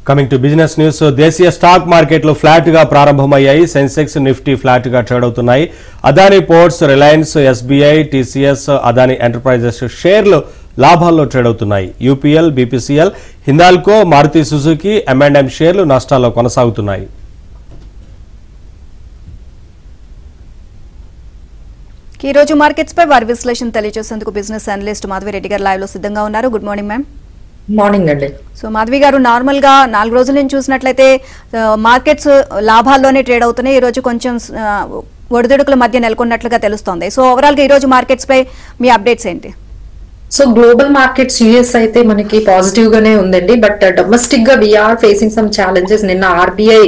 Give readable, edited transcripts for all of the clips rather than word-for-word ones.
Coming to business news. దేశీయ stock మార్కెట్లు flat గా ప్రారంభమయ్యాయి. సెన్సెక్స్, నిఫ్టీ ఫ్లాట్ గా ట్రేడ్ అవుతున్నాయి. అదానీ పోర్ట్స్, రిలయన్స్, ఎస్బీఐ, టీసీఎస్, అదానీ ఎంటర్ప్రైజెస్ షేర్లు లాభాల్లో ట్రేడ్ అవుతున్నాయి. UPL, BPCL, Hindalco, Maruti Suzuki, M&M షేర్లు నష్టాల్లో కొనసాగుతున్నాయి. ఈ రోజు మార్కెట్స్ పై వారి విశ్లేషణ తెలియజేసేందుకు బిజినెస్ అనలిస్ట్ మాధవి రెడ్డి గారు లైవ్ లో సిద్ధంగా ఉన్నారు. Good morning ma'am. మార్నింగ్ అండి. సో మాధవి గారు, నార్మల్ గా 4 రోజుల నుంచి చూసినట్లయితే మార్కెట్స్ లాభాల్లోనే ట్రేడ్ అవుతున్నాయి. ఈ రోజు కొంచెం ఒడిదుడుకుల మధ్య నెలకొన్నట్లుగా తెలుస్తోంది. సో ఓవరాల్ గా ఈ రోజు మార్కెట్స్ పై మీ అప్డేట్స్ ఏంటి? సో గ్లోబల్ మార్కెట్స్ యుఎస్ అయితే మనకి పాజిటివ్ గానే ఉందండి. బట్ డొమెస్టిక్ గా వీఆర్ ఫేసింగ్ సమ్ ఛాలెంజెస్. నిన్న ఆర్బీఐ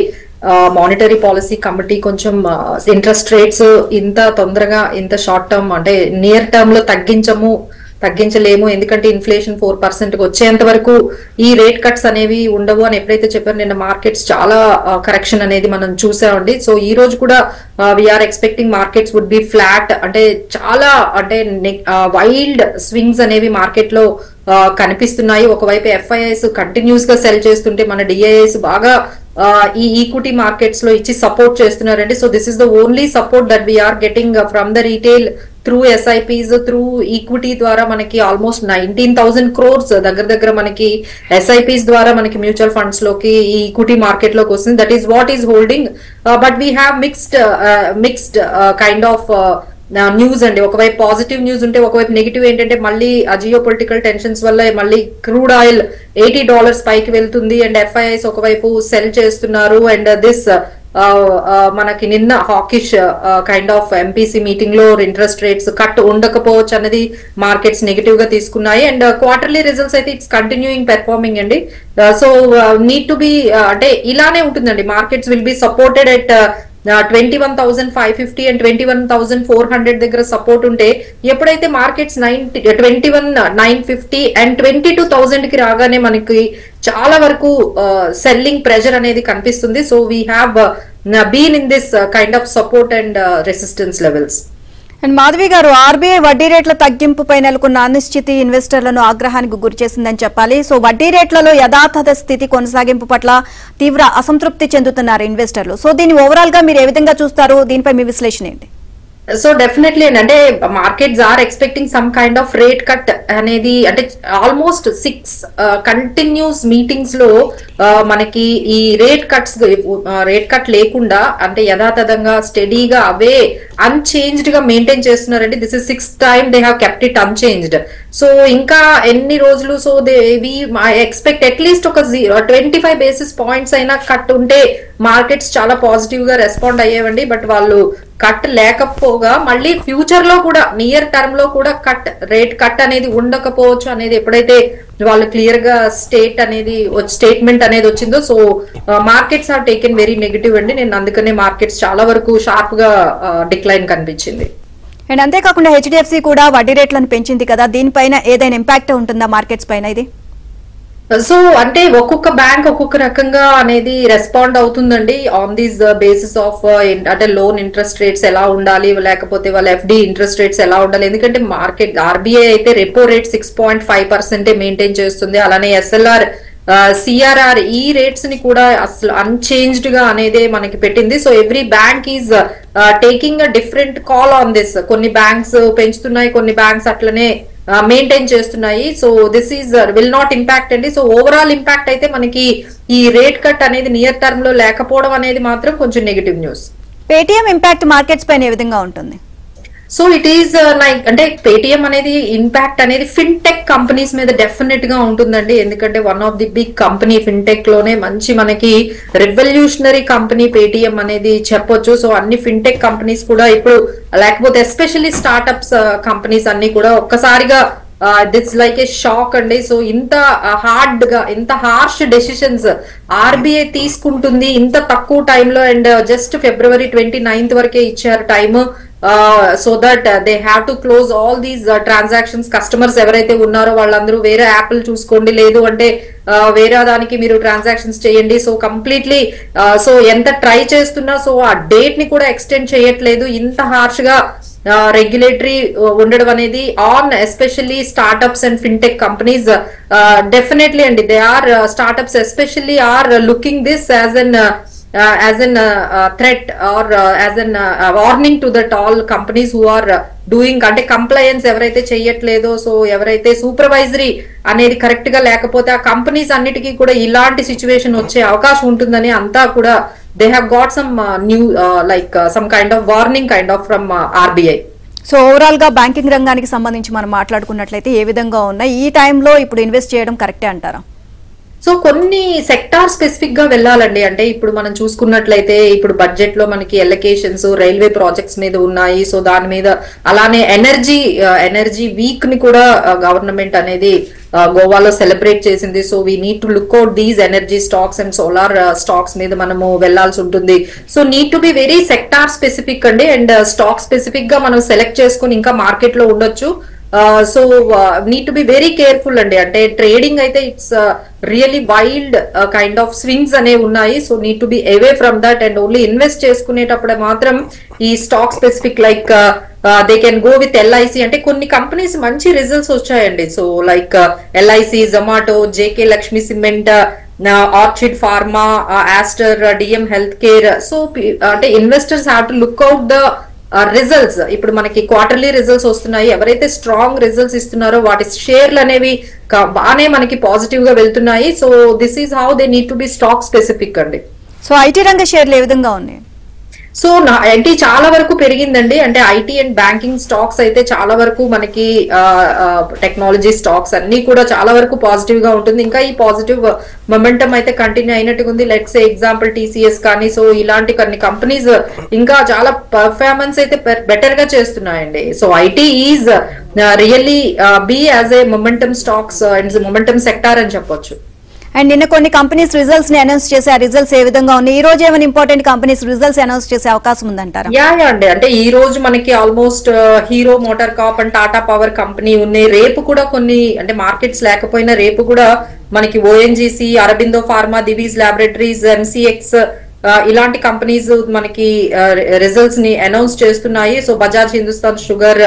మానిటరీ పాలసీ కమిటీ కొంచెం ఇంట్రెస్ట్ రేట్స్ ఇంత తొందరగా ఇంత షార్ట్ టర్మ్ అంటే నియర్ టర్మ్ లో తగ్గించలేము, ఎందుకంటే ఇన్ఫ్లేషన్ 4% వచ్చేంత వరకు ఈ రేట్ కట్స్ అనేవి ఉండవు అని ఎప్పుడైతే చెప్పారు, నిన్న మార్కెట్స్ చాలా కరెక్షన్ అనేది మనం చూసామండి. సో ఈ రోజు కూడా we are expecting markets would be flat. అంటే చాలా అంటే వైల్డ్ స్వింగ్స్ అనేవి మార్కెట్ లో కనిపిస్తున్నాయి. ఒకవైపు ఎఫ్ఐఐస్ కంటిన్యూస్ గా సెల్ చేస్తుంటే మన డిఐఐస్ బాగా ఈ ఈక్విటీ మార్కెట్స్ లో ఇచ్చి సపోర్ట్ చేస్తున్నారండి. So this is the only support that we are getting from the retail through SIPs, through equity ద్వారా మనకి ఆల్మోస్ట్ 19,000 crores దగ్గర మనకి ఎస్ఐపీస్ ద్వారా మనకి మ్యూచువల్ ఫండ్స్ లోకి ఈ ఈక్విటీ మార్కెట్ లోకి వస్తుంది. That is what is holding. But we have mixed kind of news అండి. ఒకవైపు పాజిటివ్ న్యూస్ ఉంటే ఒకవైపు నెగిటివ్ ఏంటంటే మళ్ళీ ఆ జియో పొలిటికల్ టెన్షన్స్ వల్ల మళ్ళీ క్రూడ్ ఆయిల్ $80 పైకి వెళ్తుంది అండ్ ఎఫ్ఐఐస్ ఒకవైపు సెల్ చేస్తున్నారు. అండ్ దిస్ మనకి నిన్న hawkish kind of MPC meeting లో ఇంట్రెస్ట్ రేట్స్ కట్ ఉండకపోవచ్చు అన్నది మార్కెట్స్ నెగిటివ్ గా తీసుకున్నాయి. అండ్ క్వార్టర్లీ రిజల్ట్స్ అయితే ఇట్స్ కంటిన్యూయింగ్ పెర్ఫార్మింగ్ అండి. సో నీడ్ టు బి అంటే ఇలానే ఉంటుందండి. Markets will be supported at 21,550 and 21,400 దగ్గర సపోర్ట్ ఉంటే, ఎప్పుడైతే మార్కెట్స్ 21,950 అండ్ 22,000 కి రాగానే మనకి చాలా వరకు సెల్లింగ్ ప్రెషర్ అనేది కనిపిస్తుంది. So we have been in this kind of support and resistance levels. And Madhavi garu, RBI వడ్డీ రేట్ల తగ్గింపుపై నెలకొన్న అనిశ్చితి ఇన్వెస్టర్లను ఆగ్రహానికి గురిచేసిందని చెప్పాలి. సో వడ్డీ రేట్లలో యథాతథ స్థితి కొనసాగింపు పట్ల తీవ్ర అసంతృప్తి చెందుతున్నారు ఇన్వెస్టర్లు. సో దీన్ని ఓవరాల్ గా మీరు ఏ విధంగా చూస్తారు? దీనిపై మీ విశ్లేషణ ఏంటి? సో డెఫినెట్లీ అంటే markets are expecting some kind of rate cut అనేది. అంటే ఆల్మోస్ట్ 6 కంటిన్యూస్ మీటింగ్స్ లో మనకి ఈ రేట్ కట్ లేకుండా అంటే యథాతథంగా స్టడీగా అవే అన్చేంజ్డ్ గా మెయింటైన్ చేస్తున్నారండి. This is 6th time they have kept it unchanged. So ఇంకా ఎన్ని రోజులు? సో వి ఎక్స్పెక్ట్ అట్లీస్ట్ ఒక 25 basis points అయినా కట్ ఉంటే మార్కెట్స్ చాలా పాజిటివ్ గా రెస్పాండ్ అయ్యేవండి. బట్ వాళ్ళు కట్ లేకపోగా మళ్ళీ ఫ్యూచర్ లో కూడా నియర్ టర్మ్ లో కూడా రేట్ కట్ అనేది ఉండకపోవచ్చు అనేది ఎప్పుడైతే వాళ్ళు క్లియర్ గా స్టేట్మెంట్ అనేది వచ్చిందో, so markets are taken very negative అండి. నేను అందుకనే మార్కెట్స్ చాలా వరకు షార్ప్ గా డిక్లైన్ కనిపించింది. అండ్ అంతేకాకుండా హెచ్డిఎఫ్సి కూడా వడ్డీ రేట్లను పెంచింది కదా, దీనిపైన ఏదైనా ఇంపాక్ట్ ఉంటుందా మార్కెట్స్ పైన? ఇది సో అంటే ఒక్కొక్క బ్యాంక్ ఒక్కొక్క రకంగా అనేది రెస్పాండ్ అవుతుందండి ఆన్ దిస్ బేసిస్ ఆఫ్ అంటే లోన్ ఇంట్రెస్ట్ రేట్స్ ఎలా ఉండాలి, లేకపోతే వాళ్ళ ఎఫ్డి ఇంట్రెస్ట్ రేట్స్ ఎలా ఉండాలి. ఎందుకంటే మార్కెట్ ఆర్బీఐ అయితే రెపో రేట్ 6.5% మెయింటైన్ చేస్తుంది. అలానే ఎస్ఎల్ఆర్, సిఆర్ఆర్ ఈ రేట్స్ ని కూడా అసలు అన్చేంజ్డ్ గా అనేది మనకి పెట్టింది. So every bank is taking a different call on this. కొన్ని బ్యాంక్స్ పెంచుతున్నాయి, కొన్ని బ్యాంక్స్ అట్లనే మెయింటైన్ చేస్తున్నాయి. So this is will not impact అండి. సో ఓవరాల్ ఇంపాక్ట్ అయితే మనకి ఈ రేట్ కట్ అనేది నియర్ టర్మ్ లో లేకపోవడం అనేది మాత్రం కొంచెం negative news. Paytm impact markets పైన ఏ విధంగా ఉంటుంది? సో ఇట్ ఈస్ లైక్ అంటే పేటిఎం అనేది ఇంపాక్ట్ అనేది ఫిన్టెక్ కంపెనీస్ మీద డెఫినెట్ గా ఉంటుందండి. ఎందుకంటే one of the big company fintech లోనే మంచి మనకి రెవల్యూషనరీ కంపెనీ పేటిఎం అనేది చెప్పొచ్చు. సో అన్ని ఫిన్టెక్ కంపెనీస్ కూడా ఇప్పుడు, లేకపోతే ఎస్పెషల్లీ స్టార్ట్అప్స్ కంపెనీస్ అన్ని కూడా ఒక్కసారిగా దిట్స్ లైక్ ఏ షాక్ అండి. సో ఇంత హార్ష్ డెసిషన్స్ ఆర్బీఐ తీసుకుంటుంది ఇంత తక్కువ టైంలో. అండ్ జస్ట్ February 29th వరకే ఇచ్చారు time. So that they have to close all these transactions. Customers ఎవరైతే ఉన్నారో వాళ్ళందరూ వేరే యాప్లు చూసుకోండి, లేదు అంటే వేరే దానికి మీరు ట్రాన్సాక్షన్స్ చేయండి. సో కంప్లీట్లీ సో ఎంత ట్రై చేస్తున్నా సో ఆ డేట్ ని కూడా ఎక్స్టెండ్ చేయట్లేదు. ఇంత హార్ష్ గా రెగ్యులేటరీ ఉండడం అనేది on especially startups and fintech companies definitely అండి they are startups especially are looking this as an threat or as an warning to that all companies who are doing అంటే compliance ఎవరైతే చెయ్యట్లేదో so ఎవరైతే supervisory అనేది correct గా లేకపోతే ఆ companies అన్నిటికీ కూడా ఇలాంటి సిచ్యువేషన్ వచ్చే అవకాశం ఉంటుందని అంతా కూడా they have got some new like some kind of warning kind of from RBI. So overall గా బ్యాంకింగ్ రంగానికి సంబంధించి మనం మాట్లాడుకున్నట్లయితే ఏ విధంగా ఉన్నాయి ఈ టైంలో ఇప్పుడు ఇన్వెస్ట్ చేయడం కరెక్టే అంటారా? సో కొన్ని సెక్టార్ స్పెసిఫిక్ గా వెళ్ళాలండి. అంటే ఇప్పుడు మనం చూసుకున్నట్లయితే ఇప్పుడు బడ్జెట్ లో మనకి ఎలకేషన్స్ రైల్వే ప్రాజెక్ట్స్ మీద ఉన్నాయి. సో దాని మీద అలానే ఎనర్జీ వీక్ ని కూడా గవర్నమెంట్ అనేది గోవాలో సెలబ్రేట్ చేసింది. So we need to look out these energy stocks and solar stocks మీద మనము వెళ్లాల్సి ఉంటుంది. So need to be very sector specific అండి అండ్ స్టాక్ స్పెసిఫిక్ గా మనం సెలెక్ట్ చేసుకుని ఇంకా మార్కెట్ లో ఉండొచ్చు. So need to be very careful అండి. అంటే ట్రేడింగ్ అయితే it's really wild kind of swings అనేవి ఉన్నాయి. So need to be away from that and only invest చేసుకునేటప్పుడే మాత్రం ఈ stock specific like they can go with LIC. అంటే కొన్ని కంపెనీస్ మంచి రిజల్ట్స్ వచ్చాయండి. So like LIC, Zomato, JK Lakshmi cement, Orchid Pharma, Aster, DM health care. So అంటే investors have to look out the results. ఇప్పుడు మనకి క్వార్టర్లీ రిజల్ట్స్ వస్తున్నాయి. ఎవరైతే స్ట్రాంగ్ రిజల్ట్స్ ఇస్తున్నారో వాటి షేర్లు అనేవి బాగానే మనకి పాజిటివ్ గా వెళ్తున్నాయి. So this is how they need to B stock specific అండి. సో ఐటీ రంగ షేర్లు ఏ విధంగా ఉన్నాయి? సో ఐటీ చాలా వరకు పెరిగిందండి. అంటే ఐటీ అండ్ బ్యాంకింగ్ స్టాక్స్ అయితే చాలా వరకు మనకి టెక్నాలజీ స్టాక్స్ అన్ని కూడా చాలా వరకు పాజిటివ్ గా ఉంటుంది. ఇంకా ఈ పాజిటివ్ మొమెంటం అయితే కంటిన్యూ అయినట్టుగా ఉంది. లెట్స్ ఎగ్జాంపుల్ టీసీఎస్ కానీ సో ఇలాంటి కొన్ని కంపెనీస్ ఇంకా చాలా పర్ఫార్మెన్స్ అయితే బెటర్ గా చేస్తున్నాయండి. So IT is really be as a momentum stocks and momentum sector అని చెప్పొచ్చు. అండ్ నిన్న కొన్ని కంపెనీస్ రిజల్ట్స్ ని అనౌన్స్ చేసే ఆ రిజల్ట్స్ ఏ విధంగా ఉన్నాయి? ఈ రోజు ఏమైనా ఇంపార్టెంట్ కంపెనీస్ రిజల్ట్స్ అనౌన్స్ చేసే అవకాశం ఉందంటారా? యా అండి. అంటే ఈ రోజు మనకి almost Hero MotoCorp and Tata Power company ఉన్నాయి. రేపు కూడా కొన్ని అంటే మార్కెట్స్ లేకపోయినా రేపు కూడా మనకి ఓఎన్జీసీ, అరబిందో ఫార్మా, దివీస్ ల్యాబొరేటరీస్, ఎంసీఎక్స్ ఇలాంటి కంపెనీస్ మనకి రిజల్ట్స్ ని అనౌన్స్ చేస్తున్నాయి. సో బజాజ్ హిందుస్థాన్ షుగర్,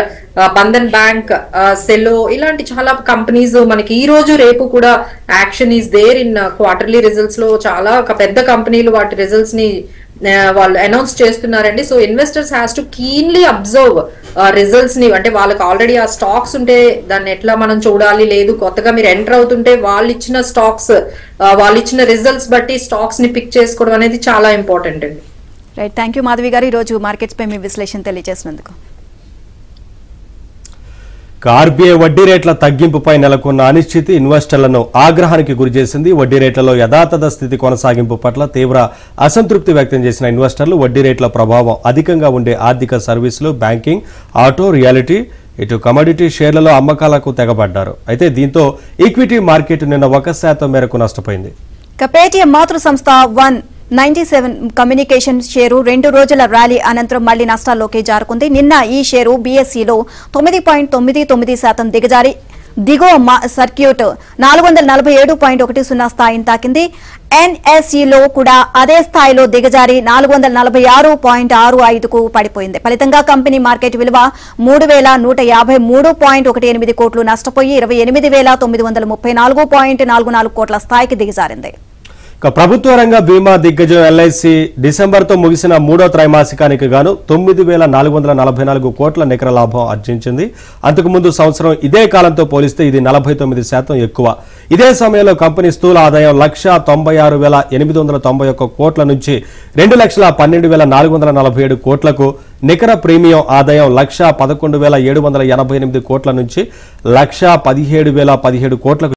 బంధన్ బ్యాంక్, సెలో ఇలాంటి చాలా కంపెనీస్ మనకి ఈ రోజు రేపు కూడా action is there in quarterly results లో. చాలా పెద్ద కంపెనీలు వాటి రిజల్ట్స్ ని వాళ్ళు అనౌన్స్ చేస్తున్నారండి. So investors has to keenly observe results ని. అంటే వాళ్ళకి ఆల్రెడీ ఆ స్టాక్స్ ఉంటే దాన్ని ఎట్లా మనం చూడాలి, లేదు కొత్తగా మీరు ఎంటర్ అవుతుంటే వాళ్ళు ఇచ్చిన స్టాక్స్ వాళ్ళు ఇచ్చిన రిజల్ట్స్ బట్టి స్టాక్స్ ని పిక్ చేసుకోవడం అనేది చాలా ఇంపార్టెంట్ అండి. రైట్, థ్యాంక్ యూ మాధవి గారు ఈ రోజు మార్కెట్స్ పై మీ విశ్లేషణ తెలియజేసినందుకు. ఆర్బీఐ వడ్డీ రేట్ల తగ్గింపుపై నెలకొన్న అనిశ్చితి ఇన్వెస్టర్లను ఆగ్రహానికి గురిచేసింది. వడ్డీ రేట్లలో యథాతథ స్థితి కొనసాగింపు పట్ల తీవ్ర అసంతృప్తి వ్యక్తం చేసిన ఇన్వెస్టర్లు వడ్డీ రేట్ల ప్రభావం అధికంగా ఉండే ఆర్థిక సర్వీసులు, బ్యాంకింగ్, ఆటో, రియాలిటీ, ఇటు కమోడిటీ షేర్లలో అమ్మకాలకు తెగబడ్డారు. అయితే దీంతో ఈక్విటీ మార్కెట్ నిన్న 1% మేరకు నష్టపోయింది. పేటీఎం మాతృ సంస్థ 197 కమ్యూనికేషన్ షేరు 2 రోజుల ర్యాలీ అనంతరం మళ్లీ నష్టాల్లోకి జారుకుంది. నిన్న ఈ షేరు బీఎస్ఈలో 9.99% దిగజారి దిగువ సర్క్యూట్ 447.10 స్థాయిని తాకింది. ఎన్ఎస్ఈలో కూడా అదే స్థాయిలో దిగజారి 446.65కు పడిపోయింది. ఫలితంగా కంపెనీ మార్కెట్ విలువ 3,153.18 కోట్లు నష్టపోయి 28,934.44 కోట్ల స్థాయికి దిగజారింది. ప్రభుత్వ రంగ బీమా దిగ్గజం ఎల్ఐసి డిసెంబర్తో ముగిసిన 3వ త్రైమాసికానికి గాను 9,444 కోట్ల నికర లాభం ఆర్జించింది. అంతకుముందు సంవత్సరం ఇదే కాలంతో పోలిస్తే ఇది 49% ఎక్కువ. ఇదే సమయంలో కంపెనీ స్థూల ఆదాయం 1,96,891 కోట్ల నుంచి 2,12,447 కోట్లకు, నికర ప్రీమియం ఆదాయం 1,11,788 కోట్ల నుంచి 1,17,017 కోట్లకు